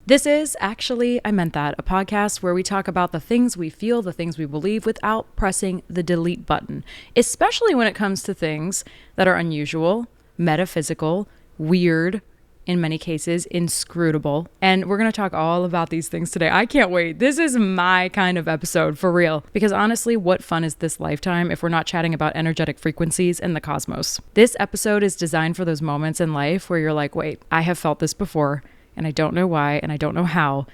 This is Actually, I Meant That, a podcast where we talk about the things we feel, the things we believe without pressing the delete button, especially when it comes to things that are unusual, metaphysical, weird, in many cases, inscrutable. And we're going to talk all about these things today. I can't wait. This is my kind of episode for real. Because honestly, what fun is this lifetime if we're not chatting about energetic frequencies and the cosmos? This episode is designed for those moments in life where you're like, wait, I have felt this before. And I don't know why, and I don't know how,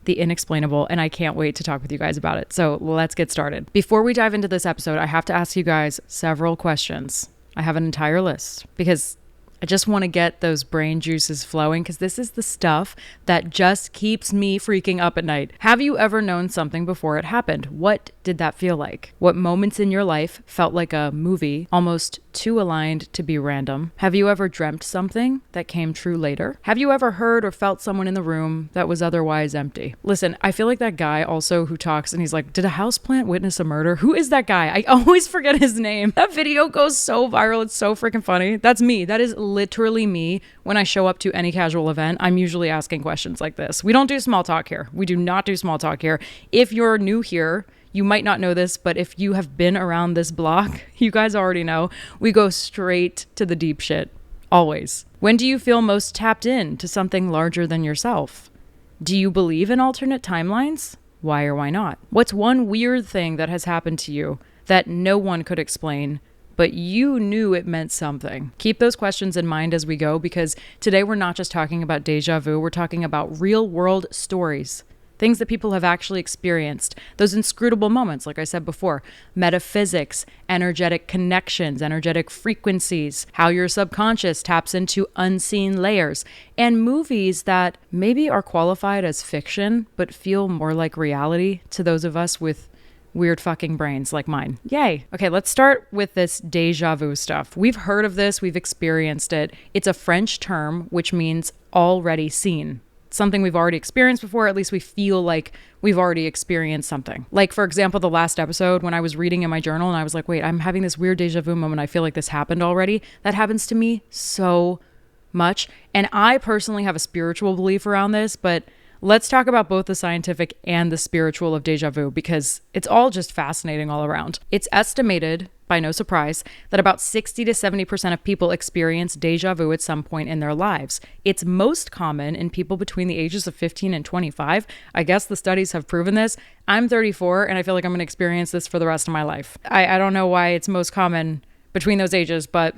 the inexplainable, and I can't wait to talk with you guys about it. So let's get started. Before we dive into this episode, I have to ask you guys several questions. I have an entire list because I just want to get those brain juices flowing because this is the stuff that just keeps me freaking up at night. Have you ever known something before it happened? What did that feel like? What moments in your life felt like a movie, almost too aligned to be random? Have you ever dreamt something that came true later? Have you ever heard or felt someone in the room that was otherwise empty? Listen, I feel like that guy also who talks and he's like, did a houseplant witness a murder? Who is that guy? I always forget his name. That video goes so viral. It's so freaking funny. That's me. That is literally me. When I show up to any casual event, I'm usually asking questions like this. We don't do small talk here. We do not do small talk here. If you're new here, you might not know this, but if you have been around this block, you guys already know, we go straight to the deep shit. Always. When do you feel most tapped in to something larger than yourself? Do you believe in alternate timelines? Why or why not? What's one weird thing that has happened to you that no one could explain, but you knew it meant something? Keep those questions in mind as we go, because today we're not just talking about déjà vu, we're talking about real world stories. Things that people have actually experienced, those inscrutable moments, like I said before, metaphysics, energetic connections, energetic frequencies, how your subconscious taps into unseen layers, and movies that maybe are qualified as fiction, but feel more like reality to those of us with weird fucking brains like mine. Yay. Okay, let's start with this déjà vu stuff. We've heard of this, we've experienced it. It's a French term, which means already seen. Something we've already experienced before, at least we feel like we've already experienced something. Like, for example, the last episode when I was reading in my journal and I was like, wait, I'm having this weird déjà vu moment. I feel like this happened already. That happens to me so much. And I personally have a spiritual belief around this, but let's talk about both the scientific and the spiritual of déjà vu because it's all just fascinating all around. It's estimated, by no surprise, that about 60 to 70% of people experience déjà vu at some point in their lives. It's most common in people between the ages of 15 and 25. I guess the studies have proven this. I'm 34 and I feel like I'm going to experience this for the rest of my life. I don't know why it's most common between those ages, but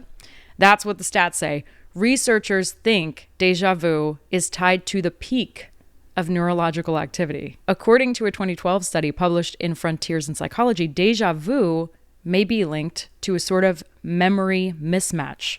that's what the stats say. Researchers think déjà vu is tied to the peak of neurological activity. According to a 2012 study published in Frontiers in Psychology, déjà vu may be linked to a sort of memory mismatch,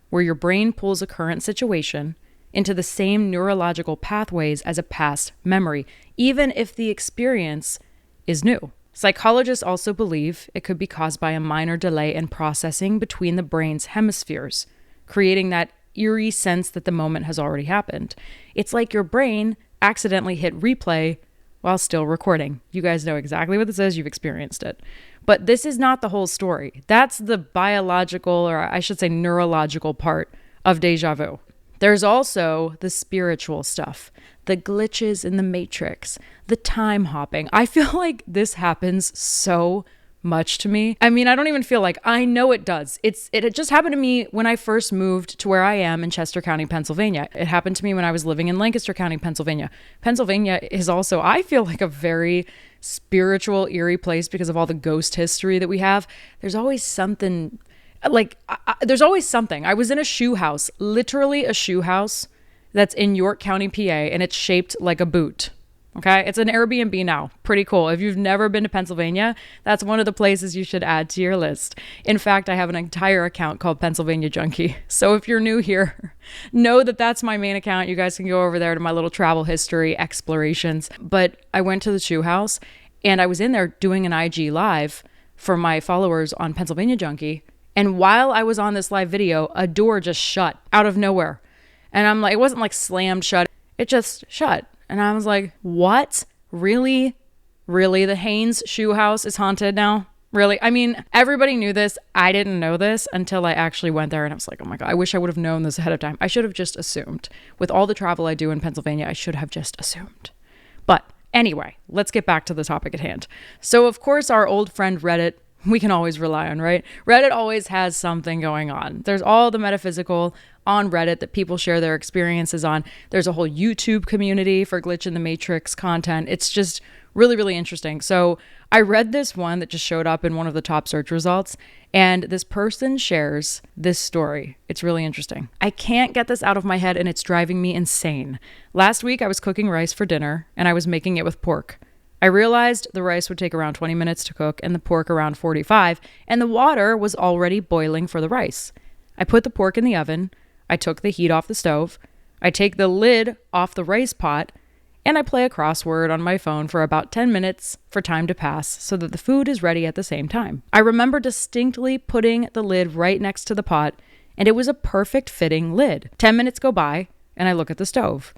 where your brain pulls a current situation into the same neurological pathways as a past memory, even if the experience is new. Psychologists also believe it could be caused by a minor delay in processing between the brain's hemispheres, creating that eerie sense that the moment has already happened. It's like your brain accidentally hit replay while still recording. You guys know exactly what this is. You've experienced it. But this is not the whole story. That's the biological, or I should say neurological part of déjà vu. There's also the spiritual stuff, the glitches in the matrix, the time hopping. I feel like this happens so much to me. I mean, I don't even feel like, I know it does. It just happened to me when I first moved to where I am in Chester County, Pennsylvania. It happened to me when I was living in Lancaster County, Pennsylvania. Pennsylvania is also, I feel like, a very spiritual, eerie place because of all the ghost history that we have. There's always something, there's always something. I was in a shoe house, literally a shoe house that's in York County, PA, and it's shaped like a boot. Okay, it's an Airbnb now. Pretty cool. If you've never been to Pennsylvania, that's one of the places you should add to your list. In fact, I have an entire account called Pennsylvania Junkie. So if you're new here, know that that's my main account. You guys can go over there to my little travel history explorations. But I went to the shoe house and I was in there doing an IG live for my followers on Pennsylvania Junkie. And while I was on this live video, a door just shut out of nowhere. And I'm like, it wasn't like slammed shut. It just shut. And I was like, what? Really? Really? The Haynes shoe house is haunted now? Really? I mean, everybody knew this. I didn't know this until I actually went there and I was like, oh my God, I wish I would have known this ahead of time. I should have just assumed. With all the travel I do in Pennsylvania, I should have just assumed. But anyway, let's get back to the topic at hand. So of course, our old friend Reddit, we can always rely on, right? Reddit always has something going on. There's all the metaphysical on Reddit that people share their experiences on. There's a whole YouTube community for Glitch in the Matrix content. It's just really, really interesting. So I read this one that just showed up in one of the top search results, and this person shares this story. It's really interesting. I can't get this out of my head, and it's driving me insane. Last week, I was cooking rice for dinner, and I was making it with pork. I realized the rice would take around 20 minutes to cook and the pork around 45, and the water was already boiling for the rice. I put the pork in the oven. I took the heat off the stove. I take the lid off the rice pot, and I play a crossword on my phone for about 10 minutes for time to pass so that the food is ready at the same time. I remember distinctly putting the lid right next to the pot, and it was a perfect fitting lid. 10 minutes go by, and I look at the stove.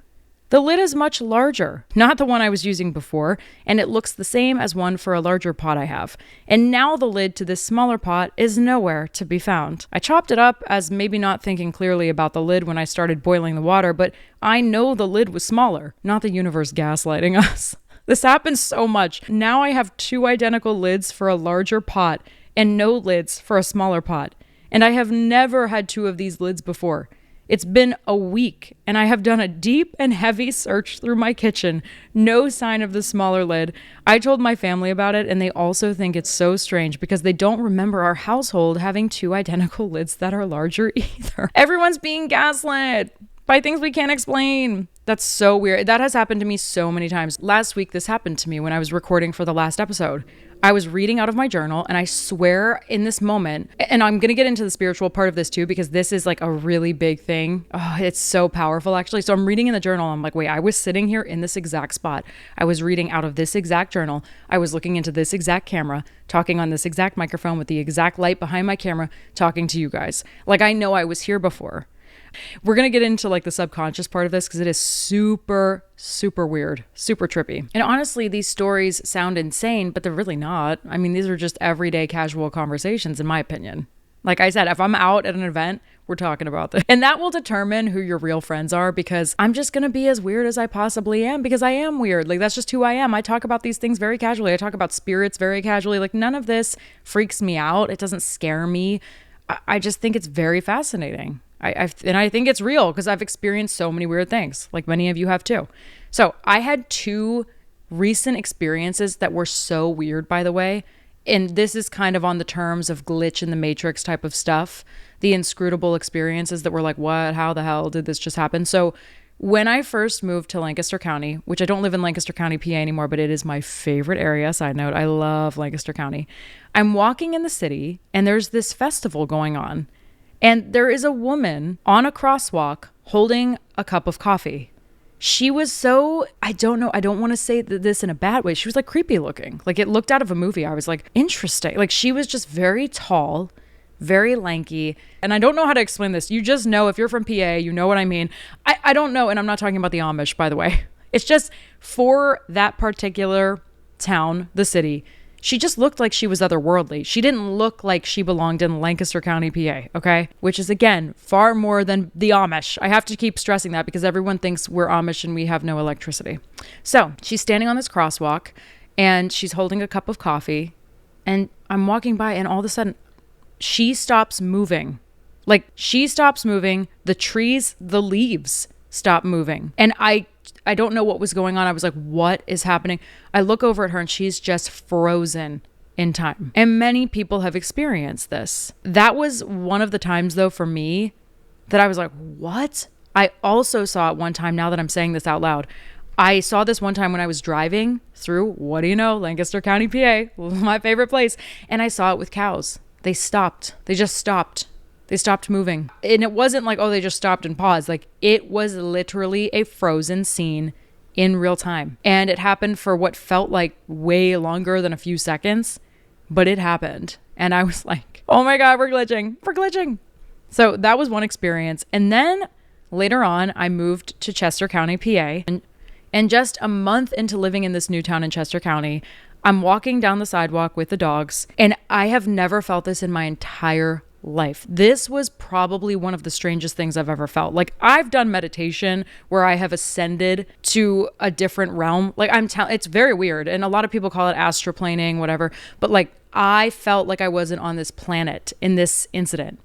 The lid is much larger, not the one I was using before, and it looks the same as one for a larger pot I have. And now the lid to this smaller pot is nowhere to be found. I chopped it up as maybe not thinking clearly about the lid when I started boiling the water, but I know the lid was smaller, not the universe gaslighting us. This happens so much. Now I have 2 identical lids for a larger pot and no lids for a smaller pot. And I have never had 2 of these lids before. It's been a week, and I have done a deep and heavy search through my kitchen. No sign of the smaller lid. I told my family about it, and they also think it's so strange because they don't remember our household having 2 identical lids that are larger either. Everyone's being gaslit by things we can't explain. That's so weird. That has happened to me so many times. Last week, this happened to me when I was recording for the last episode. I was reading out of my journal, and I swear in this moment, and I'm going to get into the spiritual part of this too, because this is like a really big thing. Oh, it's so powerful actually. So I'm reading in the journal. I'm like, wait, I was sitting here in this exact spot. I was reading out of this exact journal. I was looking into this exact camera, talking on this exact microphone with the exact light behind my camera, talking to you guys. Like I know I was here before. We're going to get into like the subconscious part of this because it is super, super weird, super trippy. And honestly, these stories sound insane, but they're really not. I mean, these are just everyday casual conversations, in my opinion. Like I said, if I'm out at an event, we're talking about this. And that will determine who your real friends are because I'm just going to be as weird as I possibly am because I am weird. Like that's just who I am. I talk about these things very casually. I talk about spirits very casually. Like none of this freaks me out. It doesn't scare me. I just think it's very fascinating. And I think it's real because I've experienced so many weird things, like many of you have too. So I had 2 recent experiences that were so weird, by the way. And this is kind of on the terms of glitch in the matrix type of stuff. The inscrutable experiences that were like, what, how the hell did this just happen? So when I first moved to Lancaster County, which I don't live in Lancaster County, PA anymore, but it is my favorite area. Side note, I love Lancaster County. I'm walking in the city and there's this festival going on. And there is a woman on a crosswalk holding a cup of coffee. She was so, I don't want to say this in a bad way. She was like creepy looking. Like it looked out of a movie. I was like, interesting. Like she was just very tall, very lanky. And I don't know how to explain this. You just know if you're from PA, you know what I mean. I don't know. And I'm not talking about the Amish, by the way. It's just for that particular town, the city, she just looked like she was otherworldly. She didn't look like she belonged in Lancaster County, PA, okay? Which is, again, far more than the Amish. I have to keep stressing that because everyone thinks we're Amish and we have no electricity. So she's standing on this crosswalk and she's holding a cup of coffee and I'm walking by and all of a sudden she stops moving. Like she stops moving. The trees, the leaves stop moving. And I don't know what was going on. I was like, what is happening? I look over at her and she's just frozen in time. And many people have experienced this. That was one of the times though for me that I was like, what? I also saw it one time, now that I'm saying this out loud. I saw this one time when I was driving through, what do you know, Lancaster County, PA, my favorite place. And I saw it with cows. They stopped. They just stopped. They stopped moving. And it wasn't like, oh, they just stopped and paused. Like it was literally a frozen scene in real time. And it happened for what felt like way longer than a few seconds, but it happened. And I was like, oh my God, we're glitching. We're glitching. So that was one experience. And then later on, I moved to Chester County, PA. And just a month into living in this new town in Chester County, I'm walking down the sidewalk with the dogs, and I have never felt this in my entire life. This was probably one of the strangest things I've ever felt. Like, I've done meditation where I have ascended to a different realm. Like, it's very weird. And a lot of people call it astroplaning, whatever. But like, I felt like I wasn't on this planet in this incident.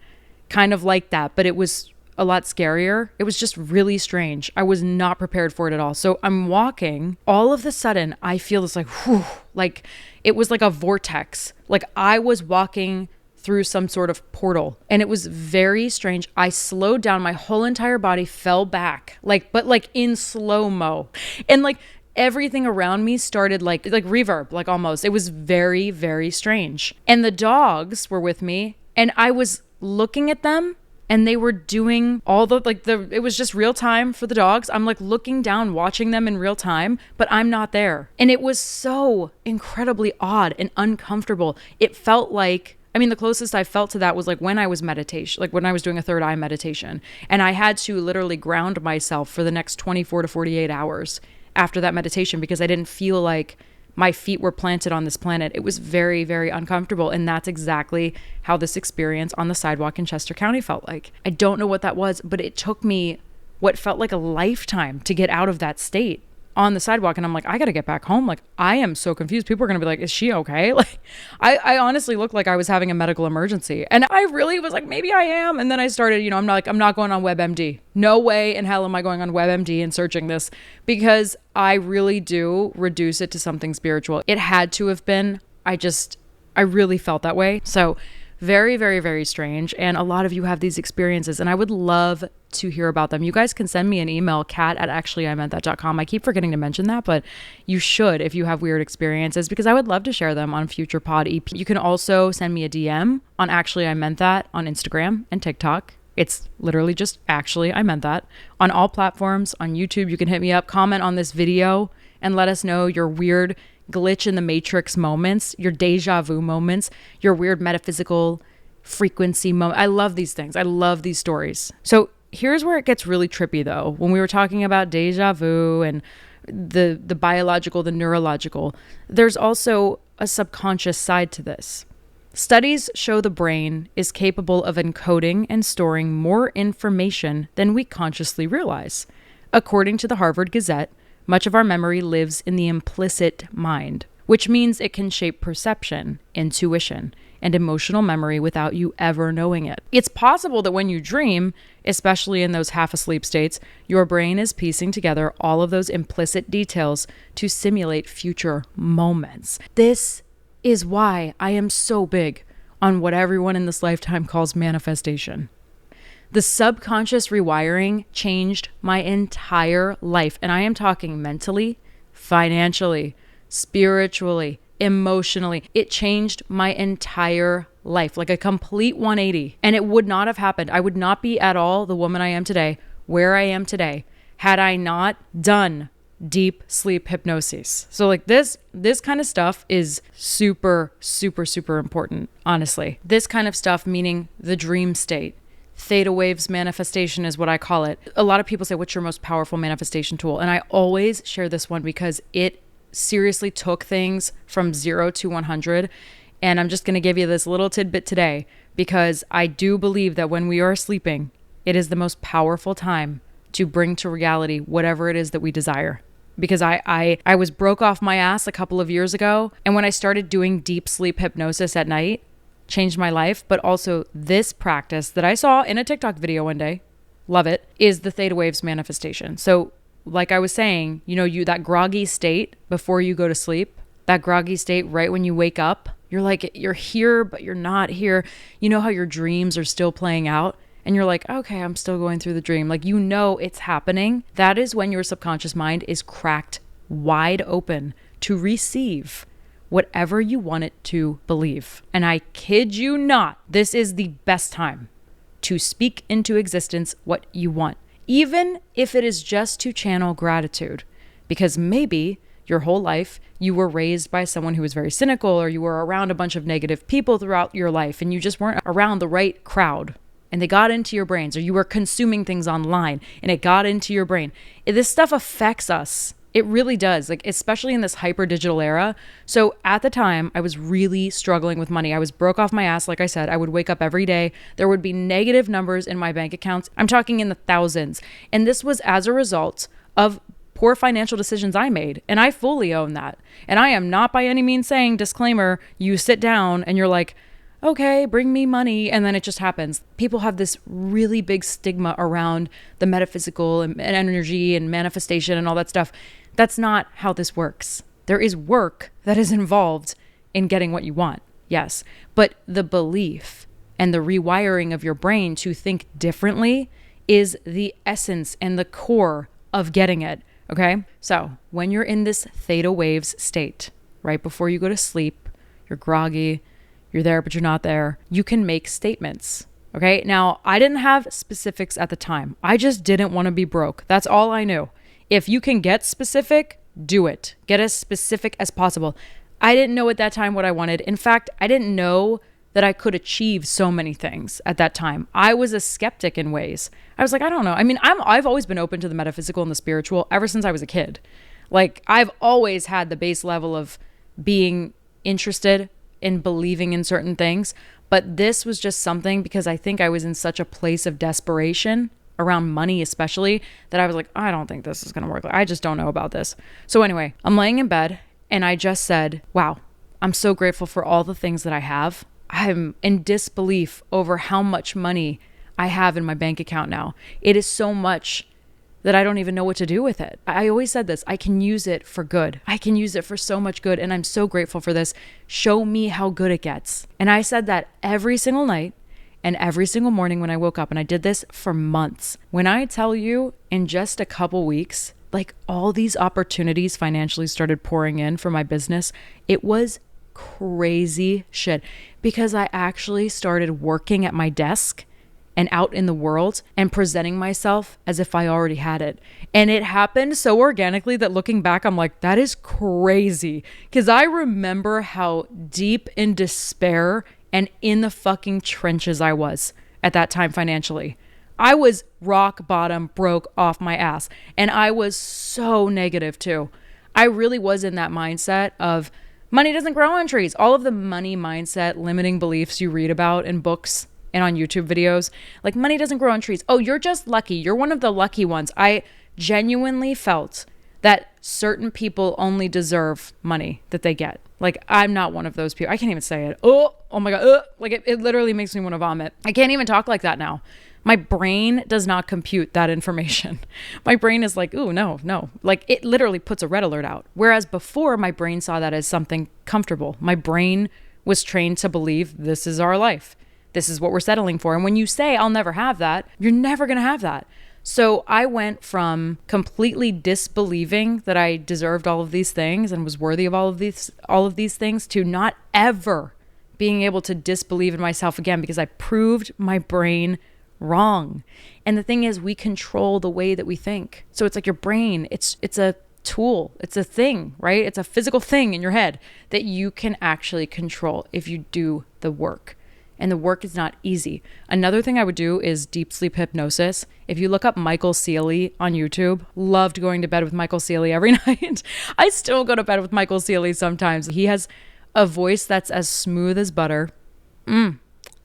Kind of like that. But it was a lot scarier. It was just really strange. I was not prepared for it at all. So I'm walking. All of a sudden, I feel this like, whew, like it was like a vortex. Like I was walking through some sort of portal, and it was very strange. I slowed down. My whole entire body fell back, but in slow-mo. And like everything around me started like reverb, like almost. It was very, very strange. And the dogs were with me, and I was looking at them, and they were doing all it was just real time for the dogs. I'm like looking down, watching them in real time, but I'm not there. And it was so incredibly odd and uncomfortable. It felt like, the closest I felt to that was like when I was when I was doing a third eye meditation, and I had to literally ground myself for the next 24 to 48 hours after that meditation because I didn't feel like my feet were planted on this planet. It was very, very uncomfortable. And that's exactly how this experience on the sidewalk in Chester County felt like. I don't know what that was, but it took me what felt like a lifetime to get out of that state on the sidewalk. And I'm like, I got to get back home. Like, I am so confused. People are going to be like, is she okay? Like, I honestly looked like I was having a medical emergency. And I really was like, maybe I am. And then I started, I'm not going on WebMD. No way in hell am I going on WebMD and searching this, because I really do reduce it to something spiritual. It had to have been. I really felt that way. So very, very, very strange. And a lot of you have these experiences, and I would love to hear about them. You guys can send me an email, kat@actuallyimeantthat.com. I keep forgetting to mention that, but you should if you have weird experiences, because I would love to share them on future pod EP. You can also send me a DM on Actually I Meant That on Instagram and TikTok. It's literally just Actually I Meant That. On all platforms, on YouTube, you can hit me up, comment on this video, and let us know your weird glitch in the matrix moments, your deja vu moments, your weird metaphysical frequency moment. I love these things. I love these stories. So here's where it gets really trippy though. When we were talking about deja vu and the biological, the neurological, there's also a subconscious side to this. Studies show the brain is capable of encoding and storing more information than we consciously realize. According to the Harvard Gazette, much of our memory lives in the implicit mind, which means it can shape perception, intuition, and emotional memory without you ever knowing it. It's possible that when you dream, especially in those half-asleep states, your brain is piecing together all of those implicit details to simulate future moments. This is why I am so big on what everyone in this lifetime calls manifestation. The subconscious rewiring changed my entire life. And I am talking mentally, financially, spiritually, emotionally. It changed my entire life, like a complete 180. And it would not have happened. I would not be at all the woman I am today, where I am today, had I not done deep sleep hypnosis. So like this kind of stuff is super, super, super important, honestly. This kind of stuff, meaning the dream state. Theta waves manifestation is what I call it. A lot of people say, what's your most powerful manifestation tool? And I always share this one because it seriously took things from 0 to 100. And I'm just going to give you this little tidbit today, because I do believe that when we are sleeping, it is the most powerful time to bring to reality whatever it is that we desire. Because I was broke off my ass a couple of years ago. And when I started doing deep sleep hypnosis at night, changed my life. But also this practice that I saw in a TikTok video one day, love it, is the theta waves manifestation. So like I was saying, that groggy state before you go to sleep, that groggy state right when you wake up, you're like, you're here, but you're not here. You know how your dreams are still playing out and you're like, okay, I'm still going through the dream. Like, it's happening. That is when your subconscious mind is cracked wide open to receive whatever you want it to believe. And I kid you not, this is the best time to speak into existence what you want, even if it is just to channel gratitude. Because maybe your whole life you were raised by someone who was very cynical, or you were around a bunch of negative people throughout your life and you just weren't around the right crowd and they got into your brains, or you were consuming things online and it got into your brain. This stuff affects us. It really does, like, especially in this hyper digital era. So at the time, I was really struggling with money. I was broke off my ass. Like I said, I would wake up every day. There would be negative numbers in my bank accounts. I'm talking in the thousands. And this was as a result of poor financial decisions I made. And I fully own that. And I am not by any means saying, disclaimer, you sit down and you're like, okay, bring me money, and then it just happens. People have this really big stigma around the metaphysical and energy and manifestation and all that stuff. That's not how this works. There is work that is involved in getting what you want, yes. But the belief and the rewiring of your brain to think differently is the essence and the core of getting it, okay? So when you're in this theta waves state, right before you go to sleep, you're groggy, you're there, but you're not there. You can make statements. Okay. Now, I didn't have specifics at the time. I just didn't want to be broke. That's all I knew. If you can get specific, do it. Get as specific as possible. I didn't know at that time what I wanted. In fact, I didn't know that I could achieve so many things at that time. I was a skeptic in ways. I was like, I don't know. I mean, I've always been open to the metaphysical and the spiritual ever since I was a kid. Like, I've always had the base level of being interested in believing in certain things. But this was just something because I think I was in such a place of desperation around money, especially, that I was like, I don't think this is going to work. I just don't know about this. So anyway, I'm laying in bed and I just said, wow, I'm so grateful for all the things that I have. I'm in disbelief over how much money I have in my bank account now. It is so much that I don't even know what to do with it. I always said this, I can use it for good. I can use it for so much good. And I'm so grateful for this. Show me how good it gets. And I said that every single night and every single morning when I woke up. And I did this for months. When I tell you in just a couple weeks, like all these opportunities financially started pouring in for my business, it was crazy shit because I actually started working at my desk and out in the world and presenting myself as if I already had it. And it happened so organically that looking back, I'm like, that is crazy. Because I remember how deep in despair and in the fucking trenches I was at that time financially. I was rock bottom, broke off my ass. And I was so negative too. I really was in that mindset of money doesn't grow on trees. All of the money mindset, limiting beliefs you read about in books and on YouTube videos, like money doesn't grow on trees. Oh, you're just lucky. You're one of the lucky ones. I genuinely felt that certain people only deserve money that they get. Like, I'm not one of those people. I can't even say it. Oh my God. Like it literally makes me want to vomit. I can't even talk like that now. My brain does not compute that information. My brain is like, ooh, no. Like it literally puts a red alert out. Whereas before my brain saw that as something comfortable. My brain was trained to believe this is our life. This is what we're settling for. And when you say, I'll never have that, you're never going to have that. So I went from completely disbelieving that I deserved all of these things and was worthy of all of these things to not ever being able to disbelieve in myself again because I proved my brain wrong. And the thing is, we control the way that we think. So it's like your brain, it's a tool. It's a thing, right? It's a physical thing in your head that you can actually control if you do the work. And the work is not easy. Another thing I would do is deep sleep hypnosis. If you look up Michael Sealy on YouTube, loved going to bed with Michael Sealy every night. I still go to bed with Michael Sealy sometimes. He has a voice that's as smooth as butter.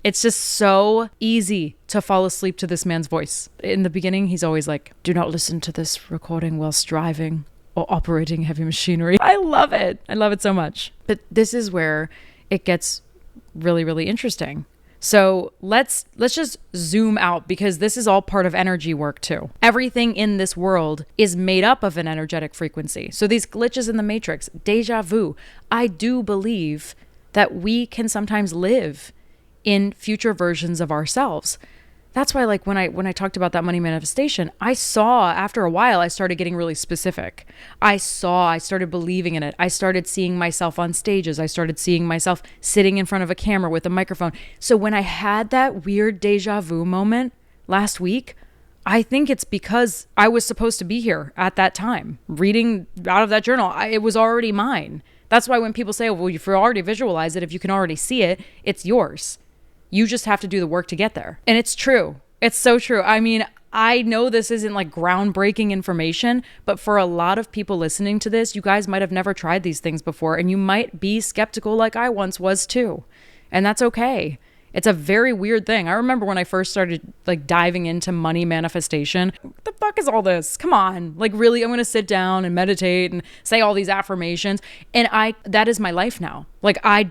It's just so easy to fall asleep to this man's voice. In the beginning, he's always like, do not listen to this recording whilst driving or operating heavy machinery. I love it. I love it so much. But this is where it gets really, really interesting. So let's just zoom out because this is all part of energy work too. Everything in this world is made up of an energetic frequency. So these glitches in the matrix, déjà vu, I do believe that we can sometimes live in future versions of ourselves. That's why, like, when I talked about that money manifestation, I saw after a while, I started getting really specific. I started believing in it. I started seeing myself on stages. I started seeing myself sitting in front of a camera with a microphone. So when I had that weird deja vu moment last week, I think it's because I was supposed to be here at that time, reading out of that journal. It was already mine. That's why when people say, well, if you already visualize it, if you can already see it, it's yours. You just have to do the work to get there. And it's true. It's so true. I mean, I know this isn't like groundbreaking information, but for a lot of people listening to this, you guys might have never tried these things before, and you might be skeptical like I once was too. And that's okay. It's a very weird thing. I remember when I first started like diving into money manifestation. What the fuck is all this? Come on. Like really, I'm going to sit down and meditate and say all these affirmations. And that is my life now. Like I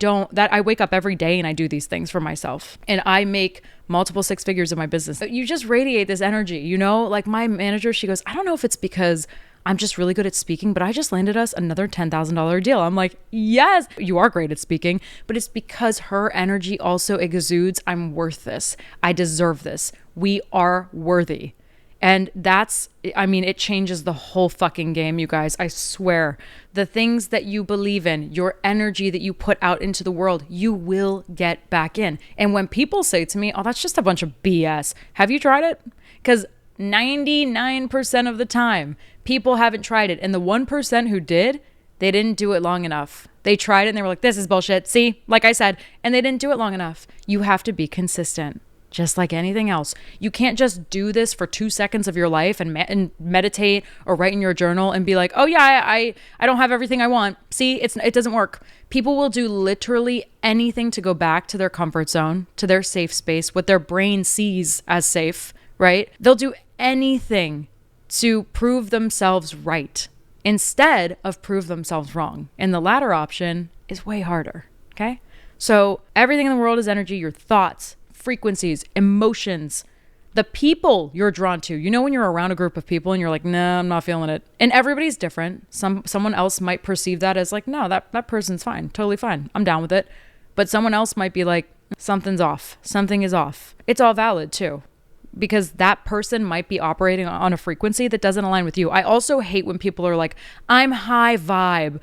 wake up every day and I do these things for myself. And I make multiple six figures in my business. You just radiate this energy, you know? Like my manager, she goes, I don't know if it's because I'm just really good at speaking, but I just landed us another $10,000 deal. I'm like, yes, you are great at speaking, but it's because her energy also exudes, I'm worth this. I deserve this. We are worthy. And it changes the whole fucking game, you guys. I swear. The things that you believe in, your energy that you put out into the world, you will get back in. And when people say to me, oh, that's just a bunch of BS. Have you tried it? Because 99% of the time, people haven't tried it. And the 1% who did, they didn't do it long enough. They tried it and they were like, this is bullshit. See, like I said, and they didn't do it long enough. You have to be consistent, just like anything else. You can't just do this for 2 seconds of your life and meditate or write in your journal and be like, oh yeah, I don't have everything I want. See, it doesn't work. People will do literally anything to go back to their comfort zone, to their safe space, what their brain sees as safe, right? They'll do anything to prove themselves right instead of prove themselves wrong. And the latter option is way harder, okay? So everything in the world is energy, your thoughts, frequencies, emotions, the people you're drawn to. You know when you're around a group of people and you're like, nah, I'm not feeling it. And everybody's different. Someone else might perceive that as like, no, that person's fine, totally fine. I'm down with it. But someone else might be like, something's off. Something is off. It's all valid too, because that person might be operating on a frequency that doesn't align with you. I also hate when people are like, I'm high vibe.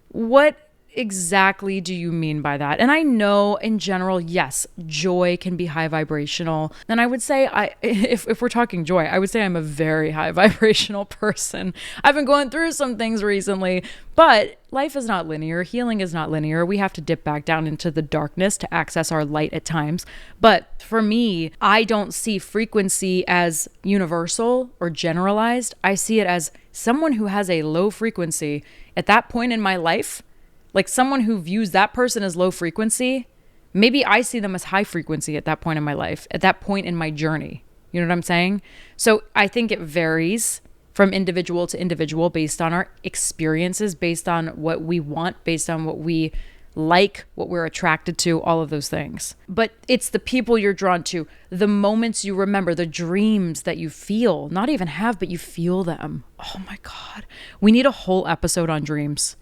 What exactly do you mean by that? And I know in general, yes, joy can be high vibrational. And I would say if we're talking joy, I would say I'm a very high vibrational person. I've been going through some things recently, but life is not linear. Healing is not linear. We have to dip back down into the darkness to access our light at times. But for me, I don't see frequency as universal or generalized. I see it as someone who has a low frequency at that point in my life. Like someone who views that person as low frequency, maybe I see them as high frequency at that point in my life, at that point in my journey. You know what I'm saying? So I think it varies from individual to individual based on our experiences, based on what we want, based on what we like, what we're attracted to, all of those things. But it's the people you're drawn to, the moments you remember, the dreams that you feel, not even have, but you feel them. Oh my God. We need a whole episode on dreams,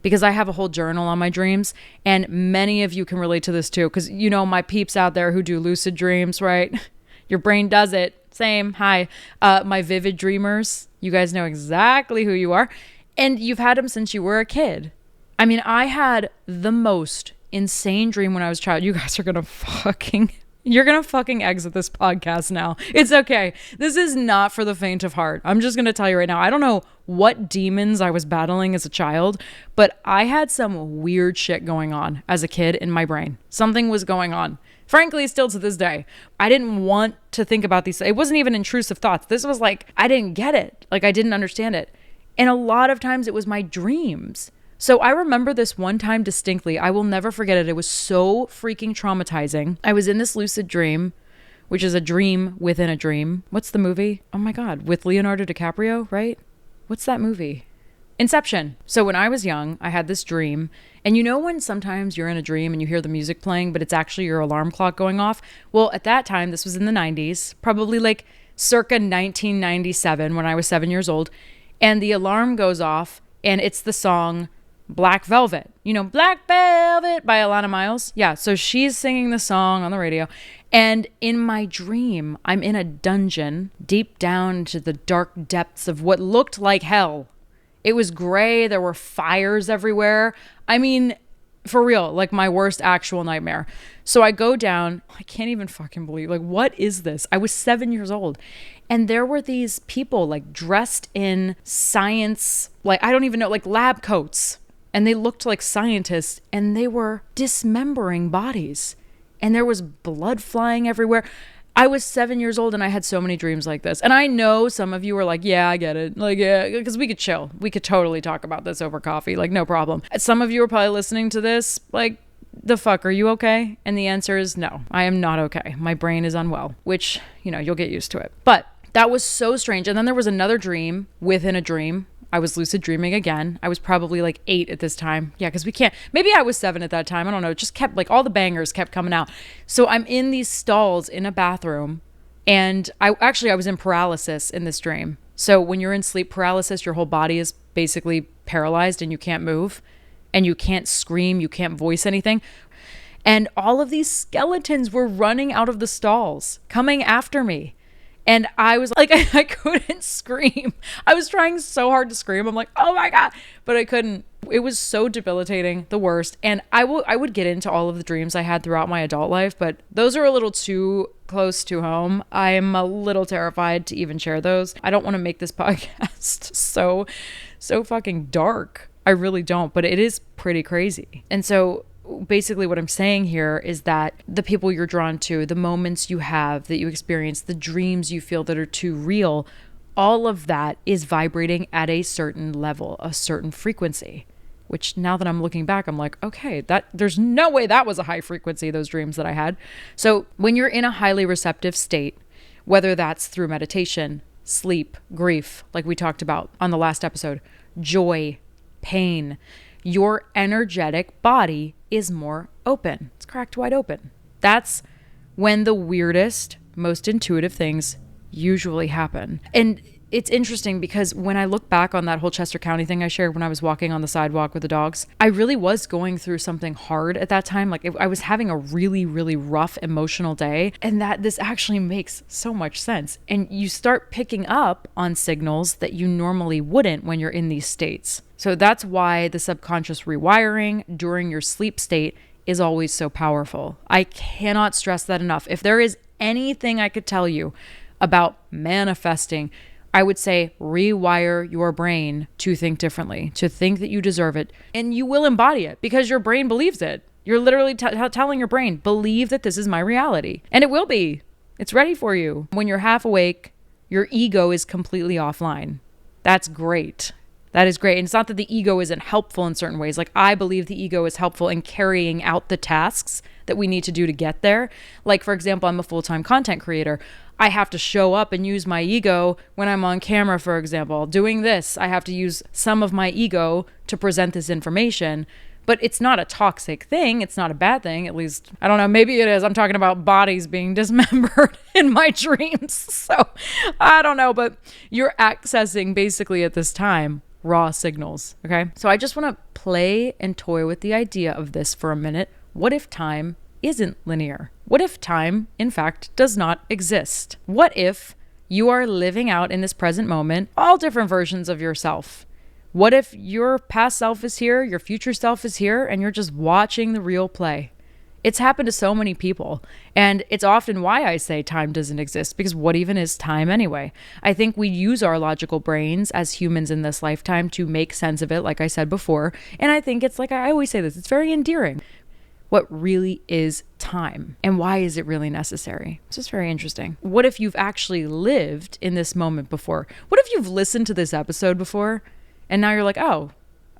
because I have a whole journal on my dreams, and many of you can relate to this too, because you know my peeps out there who do lucid dreams, right? Your brain does it. Same. Hi. My vivid dreamers, you guys know exactly who you are, and you've had them since you were a kid. I mean, I had the most insane dream when I was a child. You guys are gonna fucking exit this podcast now. It's okay. This is not for the faint of heart. I'm just going to tell you right now. I don't know what demons I was battling as a child, but I had some weird shit going on as a kid in my brain. Something was going on. Frankly, still to this day. I didn't want to think about these. It wasn't even intrusive thoughts. This was like, I didn't get it. Like I didn't understand it. And a lot of times it was my dreams. So I remember this one time distinctly. I will never forget it. It was so freaking traumatizing. I was in this lucid dream, which is a dream within a dream. What's the movie? Oh my God, with Leonardo DiCaprio, right? What's that movie? Inception. So when I was young, I had this dream. And you know when sometimes you're in a dream and you hear the music playing, but it's actually your alarm clock going off? Well, at that time, this was in the 90s, probably like circa 1997 when I was 7 years old. And the alarm goes off and it's the song Black Velvet, you know, Black Velvet by Alana Miles. Yeah. So she's singing the song on the radio. And in my dream, I'm in a dungeon deep down to the dark depths of what looked like hell. It was gray. There were fires everywhere. I mean, for real, like my worst actual nightmare. So I go down. I can't even fucking believe, like, what is this? I was 7 years old. And there were these people like dressed in science, like, I don't even know, like lab coats. And they looked like scientists, and they were dismembering bodies. And there was blood flying everywhere. I was 7 years old and I had so many dreams like this. And I know some of you were like, yeah, I get it. Like, yeah, because we could chill. We could totally talk about this over coffee. Like, no problem. Some of you are probably listening to this like, the fuck, are you okay? And the answer is no, I am not okay. My brain is unwell, which, you'll get used to it. But that was so strange. And then there was another dream within a dream. I was lucid dreaming again. I was probably like 8 at this time. Yeah, because maybe I was 7 at that time. I don't know. It just kept like all the bangers kept coming out. So I'm in these stalls in a bathroom and I was in paralysis in this dream. So when you're in sleep paralysis, your whole body is basically paralyzed and you can't move and you can't scream. You can't voice anything. And all of these skeletons were running out of the stalls, coming after me. And I was like, I couldn't scream. I was trying so hard to scream. I'm like, oh my God, but I couldn't. It was so debilitating, the worst. And I would get into all of the dreams I had throughout my adult life, but those are a little too close to home. I'm a little terrified to even share those. I don't want to make this podcast so fucking dark. I really don't, but it is pretty crazy. And so basically what I'm saying here is that the people you're drawn to, the moments you have that you experience, the dreams you feel that are too real, all of that is vibrating at a certain level, a certain frequency, which now that I'm looking back, I'm like, okay, there's no way that was a high frequency, those dreams that I had. So when you're in a highly receptive state, whether that's through meditation, sleep, grief, like we talked about on the last episode, joy, pain, your energetic body is more open. It's cracked wide open. That's when the weirdest, most intuitive things usually happen. And it's interesting because when I look back on that whole Chester County thing I shared when I was walking on the sidewalk with the dogs, I really was going through something hard at that time. Like I was having a really, really rough emotional day, and that this actually makes so much sense. And you start picking up on signals that you normally wouldn't when you're in these states. So that's why the subconscious rewiring during your sleep state is always so powerful. I cannot stress that enough. If there is anything I could tell you about manifesting, I would say rewire your brain to think differently, to think that you deserve it, and you will embody it because your brain believes it. You're literally telling your brain, believe that this is my reality, and it will be. It's ready for you. When you're half awake, your ego is completely offline. That's great. That is great. And it's not that the ego isn't helpful in certain ways. Like I believe the ego is helpful in carrying out the tasks that we need to do to get there. Like, for example, I'm a full-time content creator. I have to show up and use my ego when I'm on camera, for example. Doing this, I have to use some of my ego to present this information. But it's not a toxic thing. It's not a bad thing. At least, I don't know, maybe it is. I'm talking about bodies being dismembered in my dreams. So I don't know, but you're accessing basically at this time raw signals, okay? So I just want to play and toy with the idea of this for a minute. What if time isn't linear? What if time, in fact, does not exist? What if you are living out in this present moment all different versions of yourself? What if your past self is here, your future self is here, and you're just watching the real play? It's happened to so many people, and it's often why I say time doesn't exist, because what even is time anyway? I think we use our logical brains as humans in this lifetime to make sense of it, like I said before, and I think it's like I always say this, it's very endearing. What really is time, and why is it really necessary? It's just very interesting. What if you've actually lived in this moment before? What if you've listened to this episode before, and now you're like, oh,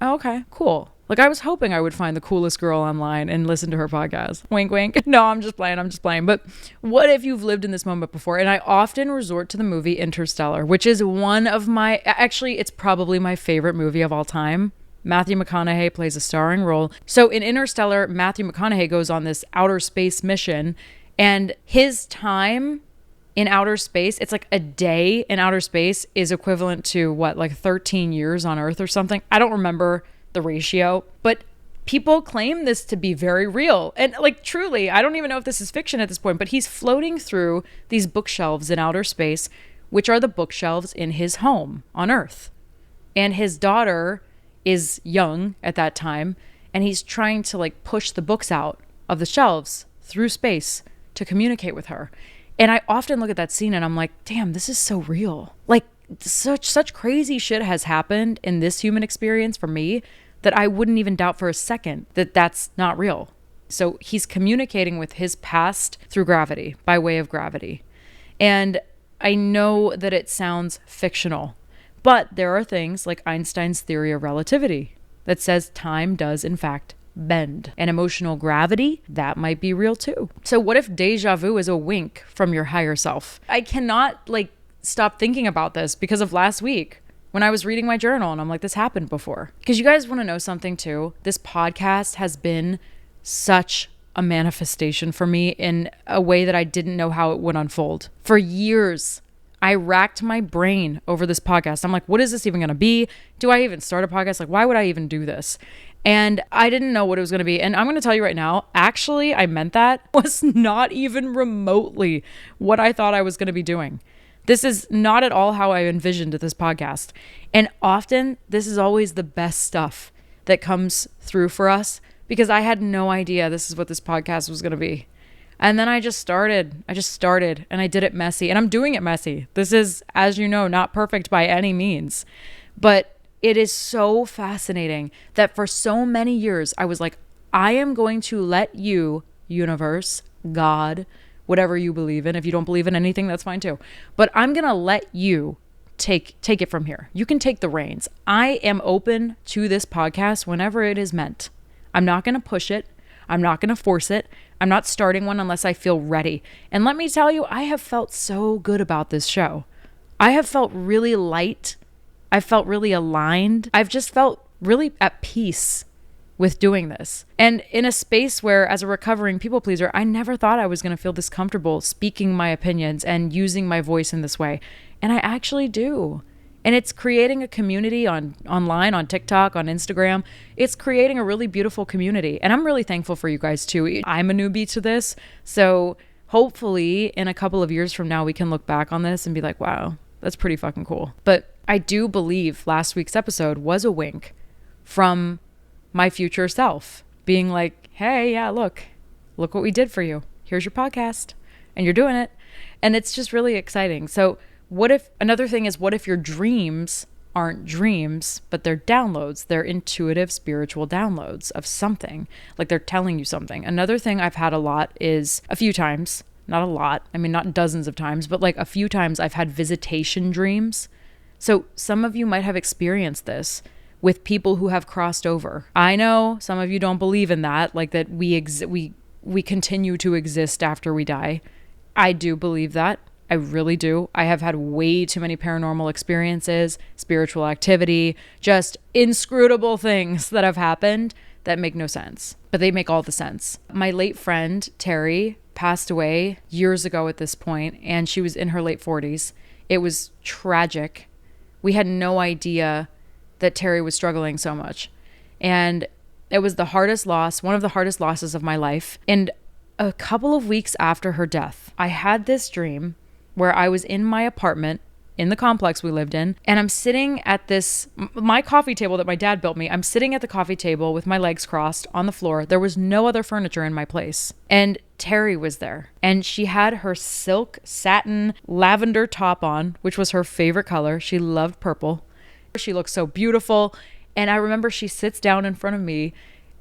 okay, cool. Like I was hoping I would find the coolest girl online and listen to her podcast. Wink, wink. No, I'm just playing. But what if you've lived in this moment before? And I often resort to the movie Interstellar, which is one of my, actually, it's probably my favorite movie of all time. Matthew McConaughey plays a starring role. So in Interstellar, Matthew McConaughey goes on this outer space mission, and his time in outer space, it's like a day in outer space is equivalent to what, like 13 years on Earth or something? I don't remember the ratio, but people claim this to be very real. And like truly, I don't even know if this is fiction at this point, but he's floating through these bookshelves in outer space, which are the bookshelves in his home on Earth. And his daughter is young at that time, and he's trying to like push the books out of the shelves through space to communicate with her. And I often look at that scene and I'm like, damn, this is so real. Like such crazy shit has happened in this human experience for me that I wouldn't even doubt for a second that that's not real. So he's communicating with his past through gravity, by way of gravity. And I know that it sounds fictional, but there are things like Einstein's theory of relativity that says time does in fact bend. And emotional gravity, that might be real too. So what if deja vu is a wink from your higher self? I cannot stop thinking about this because of last week when I was reading my journal and I'm like, this happened before. Because you guys want to know something too? This podcast has been such a manifestation for me in a way that I didn't know how it would unfold. For years, I racked my brain over this podcast. I'm like, what is this even going to be? Do I even start a podcast? Like, why would I even do this? And I didn't know what it was going to be. And I'm going to tell you right now, actually, I meant that was not even remotely what I thought I was going to be doing. This is not at all how I envisioned this podcast. And often, this is always the best stuff that comes through for us, because I had no idea this is what this podcast was going to be. And then I just started and I did it messy, and I'm doing it messy. This is, as you know, not perfect by any means, but it is so fascinating that for so many years I was like, I am going to let you, universe, God, whatever you believe in. If you don't believe in anything, that's fine too. But I'm going to let you take it from here. You can take the reins. I am open to this podcast whenever it is meant. I'm not going to push it. I'm not going to force it. I'm not starting one unless I feel ready. And let me tell you, I have felt so good about this show. I have felt really light. I felt really aligned. I've just felt really at peace with doing this. And in a space where, as a recovering people pleaser, I never thought I was going to feel this comfortable speaking my opinions and using my voice in this way. And I actually do. And it's creating a community online, on TikTok, on Instagram. It's creating a really beautiful community. And I'm really thankful for you guys too. I'm a newbie to this. So hopefully in a couple of years from now, we can look back on this and be like, wow, that's pretty fucking cool. But I do believe last week's episode was a wink from my future self being like, hey, yeah, look what we did for you. Here's your podcast and you're doing it. And it's just really exciting. So another thing is, what if your dreams aren't dreams, but they're downloads? They're intuitive spiritual downloads of something, like they're telling you something. Another thing I've had a lot is a few times, not a lot, I mean, not dozens of times, but like a few times I've had visitation dreams. So some of you might have experienced this with people who have crossed over. I know some of you don't believe in that, like that we continue to exist after we die. I do believe that. I really do. I have had way too many paranormal experiences, spiritual activity, just inscrutable things that have happened that make no sense, but they make all the sense. My late friend, Terry, passed away years ago at this point, and she was in her late 40s. It was tragic. We had no idea that Terry was struggling so much. And it was the hardest loss, one of the hardest losses of my life. And a couple of weeks after her death, I had this dream where I was in my apartment in the complex we lived in, and I'm sitting at my coffee table that my dad built me. I'm sitting at the coffee table with my legs crossed on the floor. There was no other furniture in my place. And Terry was there, and she had her silk satin lavender top on, which was her favorite color. She loved purple. She looked so beautiful. And I remember she sits down in front of me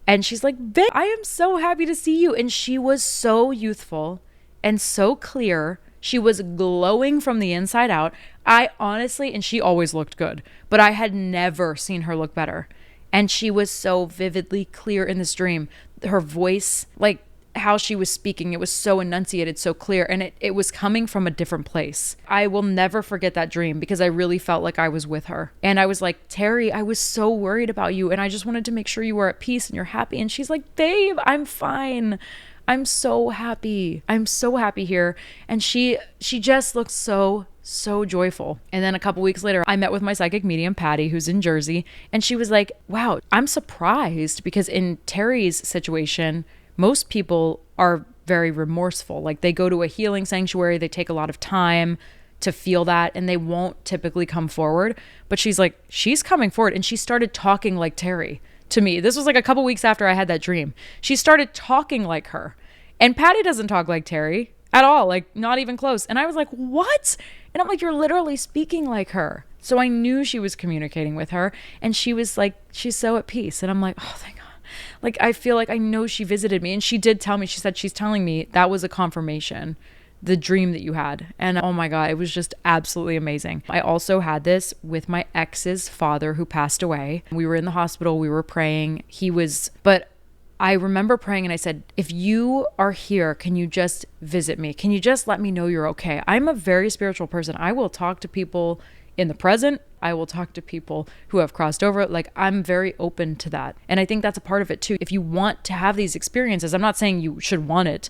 and she's like, "Babe, I am so happy to see you." And she was so youthful and so clear. She was glowing from the inside out. I honestly, and she always looked good, but I had never seen her look better. And she was so vividly clear in this dream. Her voice, like how she was speaking, it was so enunciated, so clear, and it was coming from a different place. I will never forget that dream because I really felt like I was with her. And I was like, "Terry, I was so worried about you, and I just wanted to make sure you were at peace and you're happy." And she's like, "Babe, I'm fine. I'm so happy. I'm so happy here." And she just looked so joyful. And then a couple weeks later, I met with my psychic medium, Patty, who's in Jersey. And she was like, "Wow, I'm surprised," because in Terry's situation, most people are very remorseful. Like they go to a healing sanctuary, they take a lot of time to feel that, and they won't typically come forward. But she's like, she's coming forward, and she started talking like Terry to me. This was like a couple weeks after I had that dream. She started talking like her. And Patty doesn't talk like Terry at all, like not even close. And I was like, "What?" And I'm like, "You're literally speaking like her." So I knew she was communicating with her, and she was like, she's so at peace. And I'm like, "Oh, thank God." Like, I feel like I know she visited me, and she did tell me, she said she's telling me that was a confirmation the dream that you had. And oh my God, it was just absolutely amazing. I also had this with my ex's father who passed away. We were in the hospital, we were praying. But I remember praying and I said, if you are here, can you just visit me? Can you just let me know you're okay? I'm a very spiritual person. I will talk to people in the present. I will talk to people who have crossed over. Like, I'm very open to that. And I think that's a part of it too. If you want to have these experiences, I'm not saying you should want it,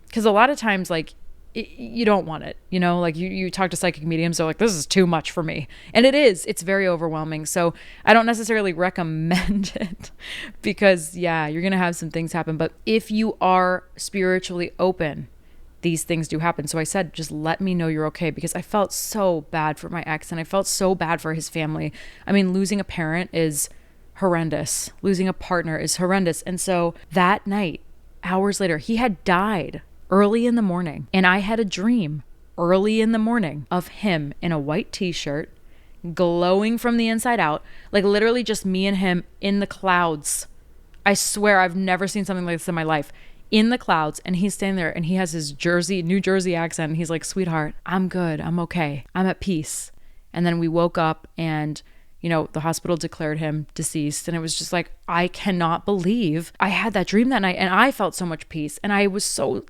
because a lot of times, like, you don't want it, like you talk to psychic mediums, they're like, this is too much for me. And it's very overwhelming. So I don't necessarily recommend it because you're going to have some things happen. But if you are spiritually open, these things do happen. So I said, just let me know you're okay, because I felt so bad for my ex and I felt so bad for his family. I mean, losing a parent is horrendous. Losing a partner is horrendous. And so that night, hours later, he had died early in the morning. And I had a dream early in the morning of him in a white t-shirt, glowing from the inside out, like literally just me and him in the clouds. I swear I've never seen something like this in my life. In the clouds, and he's standing there and he has his New Jersey accent. And he's like, sweetheart, I'm good. I'm okay. I'm at peace. And then we woke up and the hospital declared him deceased. And it was just like, I cannot believe I had that dream that night. And I felt so much peace. And I was so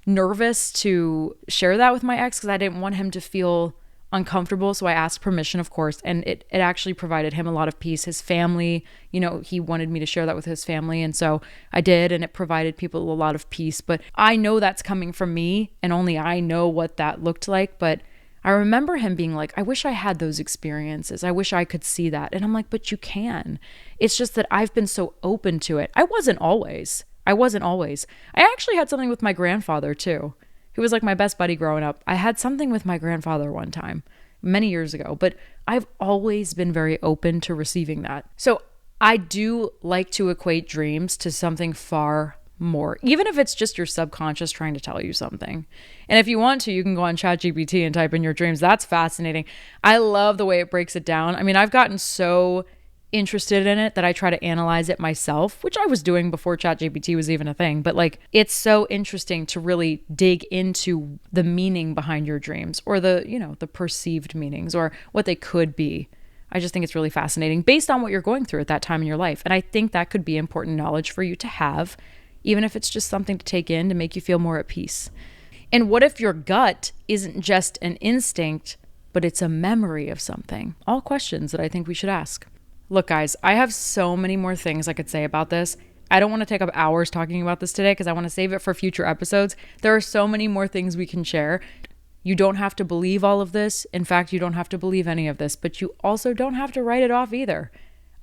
nervous to share that with my ex because I didn't want him to feel uncomfortable. So I asked permission, of course, and it actually provided him a lot of peace. His family, he wanted me to share that with his family. And so I did, and it provided people a lot of peace. But I know that's coming from me, and only I know what that looked like. But I remember him being like, I wish I had those experiences. I wish I could see that. And I'm like, but you can. It's just that I've been so open to it. I wasn't always. I actually had something with my grandfather too. He was like my best buddy growing up. I had something with my grandfather one time, many years ago, but I've always been very open to receiving that. So I do like to equate dreams to something far more, even if it's just your subconscious trying to tell you something. And if you want to, you can go on ChatGPT and type in your dreams. That's fascinating. I love the way it breaks it down. I mean, I've gotten so interested in it that I try to analyze it myself, which I was doing before ChatGPT was even a thing. But it's so interesting to really dig into the meaning behind your dreams, or the perceived meanings, or what they could be. I just think it's really fascinating based on what you're going through at that time in your life. And I think that could be important knowledge for you to have, even if it's just something to take in to make you feel more at peace. And what if your gut isn't just an instinct, but it's a memory of something? All questions that I think we should ask. Look, guys, I have so many more things I could say about this. I don't want to take up hours talking about this today because I want to save it for future episodes. There are so many more things we can share. You don't have to believe all of this. In fact, you don't have to believe any of this, but you also don't have to write it off either.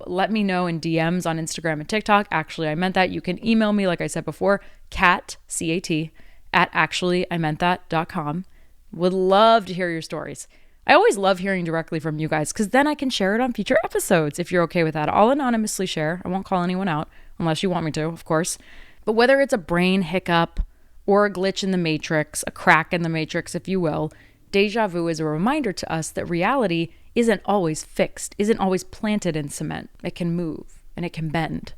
Let me know in DMs on Instagram and TikTok. Actually, I meant that. You can email me, like I said before, Kat, C-A-T, at actuallyimentthat.com. Would love to hear your stories. I always love hearing directly from you guys because then I can share it on future episodes if you're okay with that. I'll anonymously share. I won't call anyone out unless you want me to, of course. But whether it's a brain hiccup or a glitch in the matrix, a crack in the matrix, if you will, déjà vu is a reminder to us that reality isn't always fixed, isn't always planted in cement. It can move and it can bend.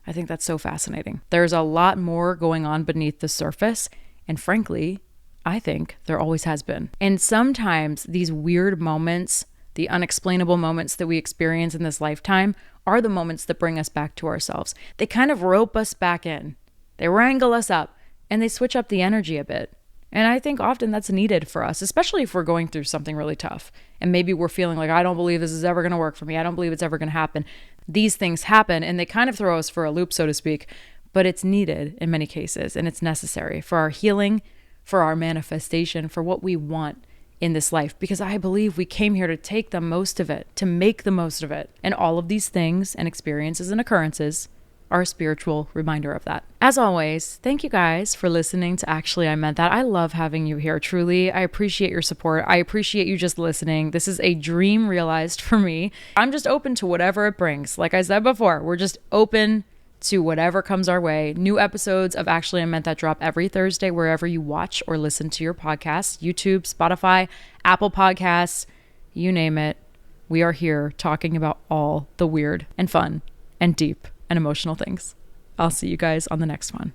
I think that's so fascinating. There's a lot more going on beneath the surface, and frankly, I think there always has been. And sometimes these weird moments, the unexplainable moments that we experience in this lifetime, are the moments that bring us back to ourselves. They kind of rope us back in. They wrangle us up and they switch up the energy a bit. And I think often that's needed for us, especially if we're going through something really tough. And maybe we're feeling like, I don't believe this is ever going to work for me. I don't believe it's ever going to happen. These things happen and they kind of throw us for a loop, so to speak. But it's needed in many cases, and it's necessary for our healing, for our manifestation, for what we want in this life. Because I believe we came here to take the most of it, to make the most of it. And all of these things and experiences and occurrences are a spiritual reminder of that. As always, thank you guys for listening to Actually I Meant That. I love having you here, truly. I appreciate your support. I appreciate you just listening. This is a dream realized for me. I'm just open to whatever it brings. Like I said before, we're just open to whatever comes our way. New episodes of Actually I Meant That drop every Thursday wherever you watch or listen to your podcasts, YouTube, Spotify, Apple Podcasts, you name it. We are here talking about all the weird and fun and deep and emotional things. I'll see you guys on the next one.